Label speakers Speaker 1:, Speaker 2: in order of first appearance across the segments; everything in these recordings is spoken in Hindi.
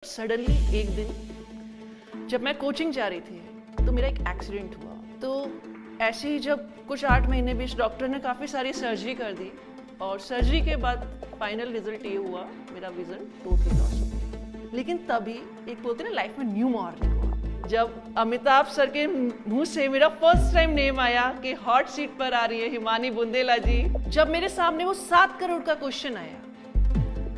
Speaker 1: सडनली एक दिन जब मैं कोचिंग जा रही थी तो मेरा एक एक्सीडेंट हुआ। तो ऐसे ही जब कुछ 8 महीने बीच डॉक्टर ने काफ़ी सारी सर्जरी कर दी और सर्जरी के बाद फाइनल रिजल्ट ये हुआ मेरा विजन टोटली लॉस हो गया। लेकिन तभी एक बोलते ना लाइफ में न्यू मॉर्निंग हुआ जब अमिताभ सर के मुंह से मेरा फर्स्ट टाइम नेम आया कि हॉट सीट पर आ रही है हिमानी बुंदेला जी। जब मेरे सामने वो 7 करोड़ का क्वेश्चन आया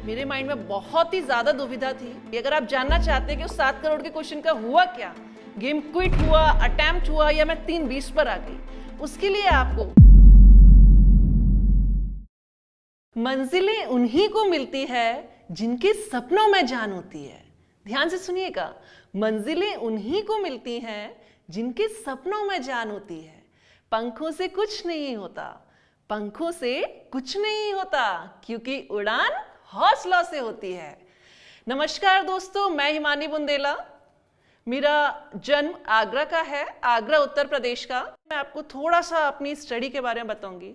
Speaker 1: मेरे माइंड में बहुत ही ज्यादा दुविधा थी कि अगर आप जानना चाहते हैं कि उस 7 करोड़ के क्वेश्चन का हुआ क्या, गेम क्विट हुआ, अटेम्प्ट हुआ या मैं 3-20 पर आ गई, उसके लिए आपको मंजिलें उन्हीं को मिलती है जिनके सपनों में जान होती है। ध्यान से सुनिएगा, मंजिलें उन्हीं को मिलती हैं जिनके सपनों में जान होती है। पंखों से कुछ नहीं होता, पंखों से कुछ नहीं होता, क्योंकि उड़ान हौसला से होती है। नमस्कार दोस्तों, मैं हिमानी बुंदेला। मेरा जन्म आगरा का है, आगरा उत्तर प्रदेश का। मैं आपको थोड़ा सा अपनी स्टडी के बारे में बताऊंगी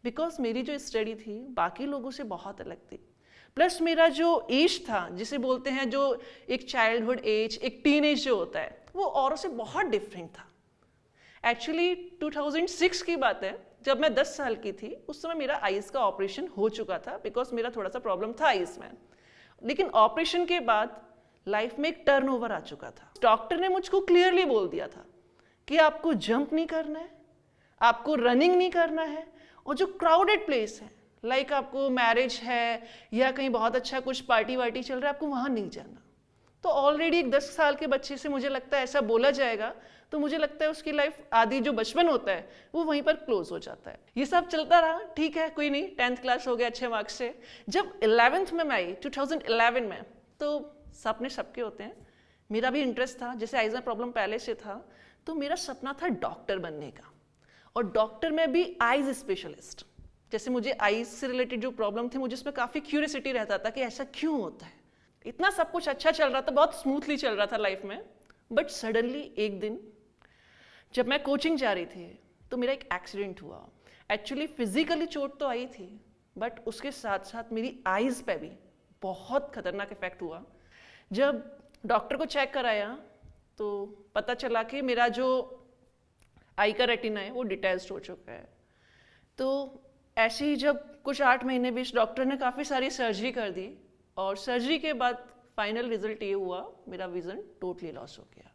Speaker 1: बिकॉज मेरी जो स्टडी थी बाकी लोगों से बहुत अलग थी। प्लस मेरा जो एज था, जिसे बोलते हैं जो एक चाइल्डहुड एज, एक टीन एज जो होता है, वो औरों से बहुत डिफरेंट था। एक्चुअली 2006 की बात है, जब मैं 10 साल की थी। उस समय मेरा आईज का ऑपरेशन हो चुका था बिकॉज मेरा थोड़ा सा प्रॉब्लम था आईज में। लेकिन ऑपरेशन के बाद लाइफ में एक टर्नओवर आ चुका था। डॉक्टर ने मुझको क्लियरली बोल दिया था कि आपको जंप नहीं करना है, आपको रनिंग नहीं करना है, और जो क्राउडेड प्लेस है लाइक आपको मैरिज है या कहीं बहुत अच्छा कुछ पार्टी वार्टी चल रहा है, आपको वहां नहीं जाना। तो ऑलरेडी एक 10 साल के बच्चे से मुझे लगता है ऐसा बोला जाएगा तो मुझे लगता है उसकी लाइफ आधी जो बचपन होता है वो वहीं पर क्लोज हो जाता है। ये सब चलता रहा, ठीक है, कोई नहीं, 10th क्लास हो गया अच्छे मार्क्स से। जब 11th में मैं आई 2011 में, तो सपने सबके होते हैं, मेरा भी इंटरेस्ट था। जैसे आइज में प्रॉब्लम पहले से था तो मेरा सपना था डॉक्टर बनने का, और डॉक्टर में भी आइज स्पेशलिस्ट। जैसे मुझे आइज से रिलेटेड जो प्रॉब्लम थी मुझे उसमें काफ़ी क्यूरियोसिटी रहता था कि ऐसा क्यों होता है। इतना सब कुछ अच्छा चल रहा था, बहुत स्मूथली चल रहा था लाइफ में। बट सडनली एक दिन जब मैं कोचिंग जा रही थी तो मेरा एक एक्सीडेंट हुआ। एक्चुअली फिजिकली चोट तो आई थी बट उसके साथ साथ मेरी आईज पे भी बहुत खतरनाक इफेक्ट हुआ। जब डॉक्टर को चेक कराया तो पता चला कि मेरा जो आई का रेटिना है वो डिटैच्ड हो चुका है। तो ऐसे ही जब कुछ 8 महीने बीच डॉक्टर ने काफ़ी सारी सर्जरी कर दी और सर्जरी के बाद फाइनल रिजल्ट ये हुआ मेरा विजन टोटली लॉस हो गया।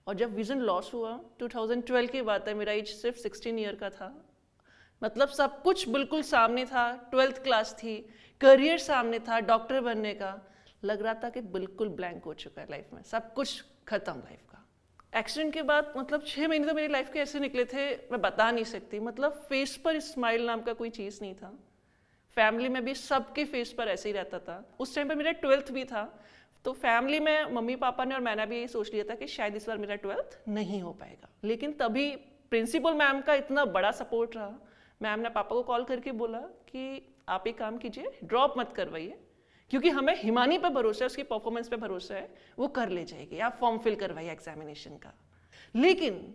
Speaker 1: और जब विजन लॉस हुआ 2012 की बात है, मेरा एज सिर्फ 16 ईयर का था। मतलब सब कुछ बिल्कुल सामने था, 12th क्लास थी, करियर सामने था डॉक्टर बनने का। लग रहा था कि बिल्कुल ब्लैंक हो चुका है लाइफ में, सब कुछ खत्म लाइफ का। एक्सीडेंट के बाद मतलब 6 महीने तो मेरी लाइफ के ऐसे निकले थे मैं बता नहीं सकती। मतलब फेस पर स्माइल नाम का कोई चीज़ नहीं था। फैमिली में भी सबके फेस पर ऐसे ही रहता था। उस टाइम पर मेरा 12th भी था, तो फैमिली में मम्मी पापा ने और मैंने भी यही सोच लिया था कि शायद इस बार मेरा 12th नहीं हो पाएगा। लेकिन तभी प्रिंसिपल मैम का इतना बड़ा सपोर्ट रहा। मैम ने पापा को कॉल करके बोला कि आप एक काम कीजिए, ड्रॉप मत करवाइए, क्योंकि हमें हिमानी पर भरोसा है, उसकी परफॉर्मेंस पे भरोसा है, वो कर ले जाएगी, आप फॉर्म फिल करवाइए एग्जामिनेशन का। लेकिन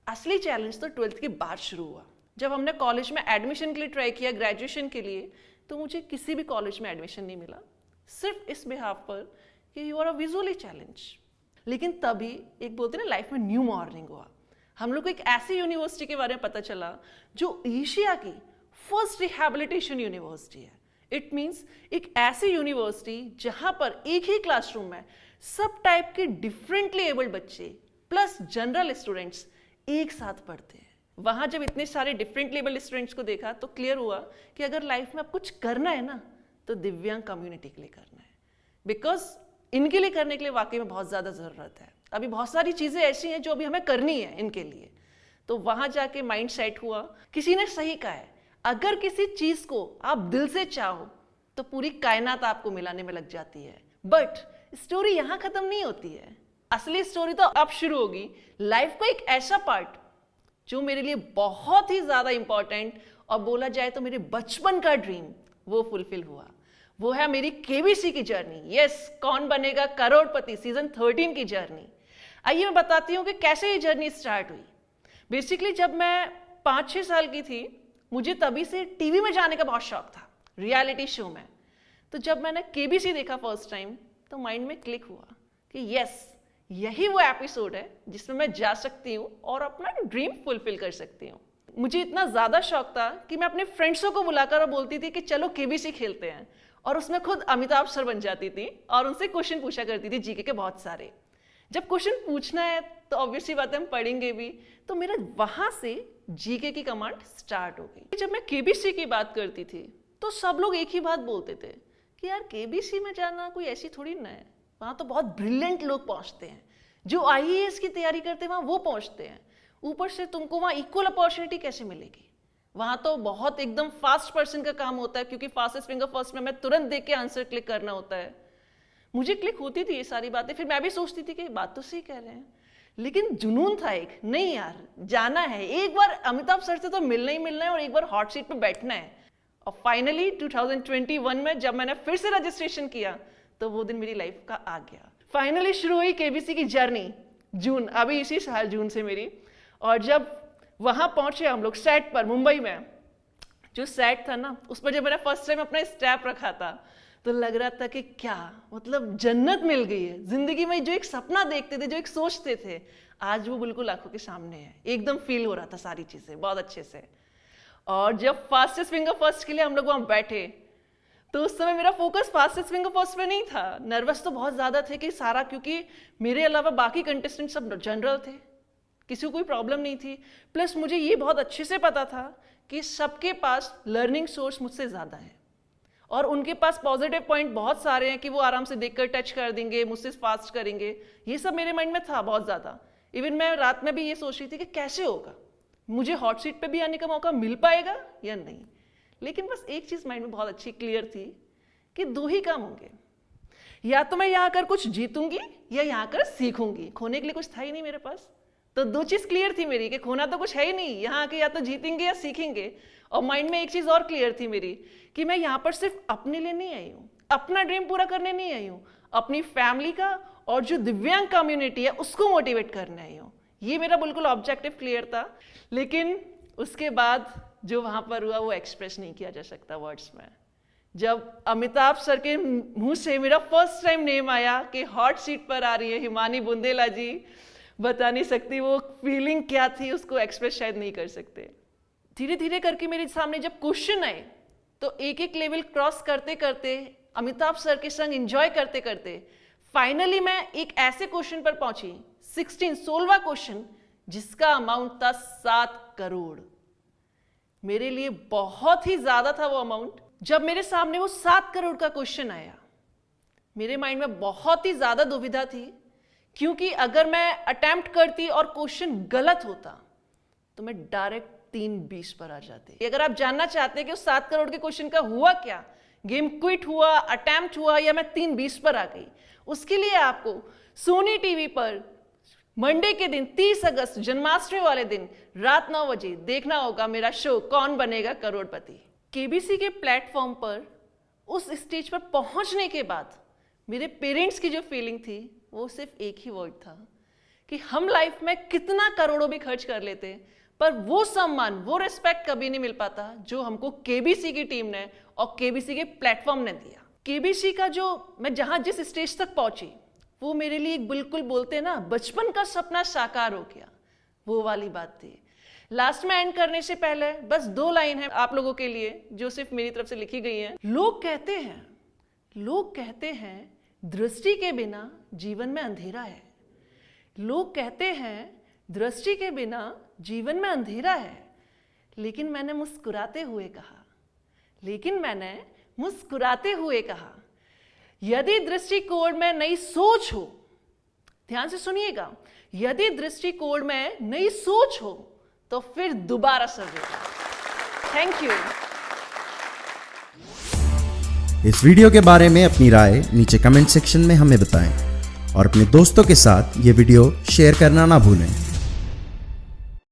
Speaker 1: असली चैलेंज तो 12th के बाद शुरू हुआ। जब हमने कॉलेज में एडमिशन के लिए ट्राई किया, ग्रेजुएशन के लिए, तो मुझे किसी भी कॉलेज में एडमिशन नहीं मिला, सिर्फ इस बिहाफ पर कि you are a visually challenge. लेकिन तभी एक बोलते ना लाइफ में न्यू मॉर्निंग हुआ। हम लोग को एक ऐसी यूनिवर्सिटी के बारे में पता चला जो एशिया की फर्स्ट रिहैबिलिटेशन यूनिवर्सिटी है। इट मीन्स एक ऐसी यूनिवर्सिटी जहां पर एक ही क्लासरूम में सब टाइप के डिफरेंटली एबल्ड बच्चे प्लस जनरल स्टूडेंट्स एक साथ पढ़ते हैं। वहां जब इतने सारे डिफरेंटली एबल्ड स्टूडेंट्स को देखा तो क्लियर हुआ कि अगर लाइफ में आप कुछ करना है ना तो दिव्यांग कम्युनिटी के लिए करना है, बिकॉज इनके लिए करने के लिए वाकई में बहुत ज़्यादा ज़रूरत है। अभी बहुत सारी चीज़ें ऐसी हैं जो अभी हमें करनी है इनके लिए। तो वहाँ जाके माइंड सेट हुआ। किसी ने सही कहा है, अगर किसी चीज़ को आप दिल से चाहो तो पूरी कायनात आपको मिलाने में लग जाती है। बट स्टोरी यहाँ ख़त्म नहीं होती है, असली स्टोरी तो अब शुरू होगी। लाइफ का एक ऐसा पार्ट जो मेरे लिए बहुत ही ज़्यादा इंपॉर्टेंट और बोला जाए तो मेरे बचपन का ड्रीम वो फुलफिल हुआ। वो है मेरी केबीसी की जर्नी। यस, कौन बनेगा करोड़पति सीजन 13 की जर्नी। आइए मैं बताती हूँ कि कैसे ये जर्नी स्टार्ट हुई। बेसिकली जब मैं 5-6 साल की थी मुझे तभी से टीवी में जाने का बहुत शौक था, रियलिटी शो में। तो जब मैंने केबीसी देखा फर्स्ट टाइम तो माइंड में क्लिक हुआ कि यस, यही वो एपिसोड है जिसमें मैं जा सकती हूँ और अपना ड्रीम फुलफिल कर सकती हूँ। मुझे इतना ज़्यादा शौक था कि मैं अपने फ्रेंड्सों को बुलाकर और बोलती थी कि चलो केबीसी खेलते हैं, और उसमें खुद अमिताभ सर बन जाती थी और उनसे क्वेश्चन पूछा करती थी जीके के बहुत सारे। जब क्वेश्चन पूछना है तो ऑब्वियसली बात है हम पढ़ेंगे भी, तो मेरा वहाँ से जीके की कमांड स्टार्ट हो गई। जब मैं केबीसी की बात करती थी तो सब लोग एक ही बात बोलते थे कि यार केबीसी में जाना कोई ऐसी थोड़ी ना है, वहाँ तो बहुत ब्रिलियंट लोग पहुँचते हैं, जो आईएएस की तैयारी करते हैं वहाँ वो पहुँचते हैं, ऊपर से तुमको वहाँ इक्वल अपॉर्चुनिटी कैसे मिलेगी, वहाँ तो बहुत एकदम फास्ट पर्सन का काम होता है, क्योंकि फास्टेस्ट फिंगर फर्स्ट में मैं तुरंत देख के आंसर क्लिक करना होता है। मुझे क्लिक होती थी ये सारी बातें, फिर मैं भी सोचती थी कि बात तो सही कह रहे हैं, लेकिन जुनून था एक, नहीं यार जाना है, एक बार अमिताभ सर से तो मिलना ही मिलना है और एक बार हॉट सीट पे बैठना है। और फाइनली 2021 में जब मैंने फिर से रजिस्ट्रेशन किया तो वो दिन मेरी लाइफ का आ गया। फाइनली शुरू हुई केबीसी की जर्नी, जून, अभी इसी साल जून से मेरी। और जब वहाँ पहुँचे हम लोग सेट पर, मुंबई में जो सेट था ना, उस पर जब मैंने फर्स्ट टाइम अपना स्टेप रखा था तो लग रहा था कि क्या मतलब जन्नत मिल गई है जिंदगी में। जो एक सपना देखते थे, जो एक सोचते थे, आज वो बिल्कुल आंखों के सामने है, एकदम फील हो रहा था सारी चीजें बहुत अच्छे से। और जब फास्टेस्ट फिंगर फर्स्ट के लिए हम लोग वहाँ बैठे तो उस समय मेरा फोकस फास्टेस्ट फिंगर फर्स्ट पे नहीं था। नर्वस तो बहुत ज्यादा थे कि सारा, क्योंकि मेरे अलावा बाकी कंटेस्टेंट सब जनरल थे, किसी को कोई प्रॉब्लम नहीं थी। प्लस मुझे ये बहुत अच्छे से पता था कि सबके पास लर्निंग सोर्स मुझसे ज़्यादा है और उनके पास पॉजिटिव पॉइंट बहुत सारे हैं कि वो आराम से देखकर टच कर देंगे, मुझसे फास्ट करेंगे। ये सब मेरे माइंड में था बहुत ज़्यादा। इवन मैं रात में भी ये सोच रही थी कि कैसे होगा, मुझे हॉट सीट पे भी आने का मौका मिल पाएगा या नहीं। लेकिन बस एक चीज़ माइंड में बहुत अच्छी क्लियर थी कि दो ही काम होंगे, या तो मैं यहाँ आकर कुछ जीतूंगी या यहाँ आकर सीखूंगी। खोने के लिए कुछ था ही नहीं मेरे पास, तो दो चीज़ क्लियर थी मेरी कि खोना तो कुछ है ही नहीं, यहाँ आके या तो जीतेंगे या सीखेंगे। और माइंड में एक चीज़ और क्लियर थी मेरी कि मैं यहाँ पर सिर्फ अपने लिए नहीं आई हूँ, अपना ड्रीम पूरा करने नहीं आई हूँ, अपनी फैमिली का और जो दिव्यांग कम्युनिटी है उसको मोटिवेट करने आई हूँ। ये मेरा बिल्कुल ऑब्जेक्टिव क्लियर था। लेकिन उसके बाद जो वहाँ पर हुआ वो एक्सप्रेस नहीं किया जा सकता वर्ड्स में। जब अमिताभ सर के मुंह से मेरा फर्स्ट टाइम नेम आया कि हॉट सीट पर आ रही है हिमानी बुंदेला जी, बता नहीं सकती वो फीलिंग क्या थी, उसको एक्सप्रेस शायद नहीं कर सकते। धीरे धीरे करके मेरे सामने जब क्वेश्चन आए तो एक एक लेवल क्रॉस करते करते, अमिताभ सर के संग एंजॉय करते करते फाइनली मैं एक ऐसे क्वेश्चन पर पहुंची, 16वां क्वेश्चन, जिसका अमाउंट था 7 करोड़। मेरे लिए बहुत ही ज्यादा था वो अमाउंट। जब मेरे सामने वो 7 करोड़ का क्वेश्चन आया, मेरे माइंड में बहुत ही ज्यादा दुविधा थी, क्योंकि अगर मैं अटेम्प्ट करती और क्वेश्चन गलत होता तो मैं डायरेक्ट 320 पर आ जाती। अगर आप जानना चाहते हैं कि उस 7 करोड़ के क्वेश्चन का हुआ क्या, गेम क्विट हुआ, अटेम्प्ट हुआ या मैं 320 पर आ गई, उसके लिए आपको सोनी टीवी पर मंडे के दिन 30 अगस्त जन्माष्टमी वाले दिन रात 9 बजे देखना होगा मेरा शो कौन बनेगा करोड़पति। केबीसी के प्लेटफॉर्म पर उस स्टेज पर पहुंचने के बाद मेरे पेरेंट्स की जो फीलिंग थी वो सिर्फ एक ही वर्ड था कि हम लाइफ में कितना करोड़ों भी खर्च कर लेते पर वो सम्मान, वो रिस्पेक्ट कभी नहीं मिल पाता जो हमको केबीसी की टीम ने और केबीसी के प्लेटफॉर्म ने दिया। केबीसी का जो मैं जहां जिस स्टेज तक पहुंची वो मेरे लिए बिल्कुल बोलते ना बचपन का सपना साकार हो गया, वो वाली बात थी। लास्ट में एंड करने से पहले बस 2 लाइन है आप लोगों के लिए जो सिर्फ मेरी तरफ से लिखी गई है। लोग कहते हैं दृष्टि के बिना जीवन में अंधेरा है। लोग कहते हैं दृष्टि के बिना जीवन में अंधेरा है, लेकिन मैंने मुस्कुराते हुए कहा यदि दृष्टिकोण में नई सोच हो, ध्यान से सुनिएगा, यदि दृष्टिकोण में नई सोच हो तो फिर दोबारा सवेरा। Thank you.
Speaker 2: इस वीडियो के बारे में अपनी राय नीचे कमेंट सेक्शन में हमें बताएं और अपने दोस्तों के साथ ये वीडियो शेयर करना ना भूलें।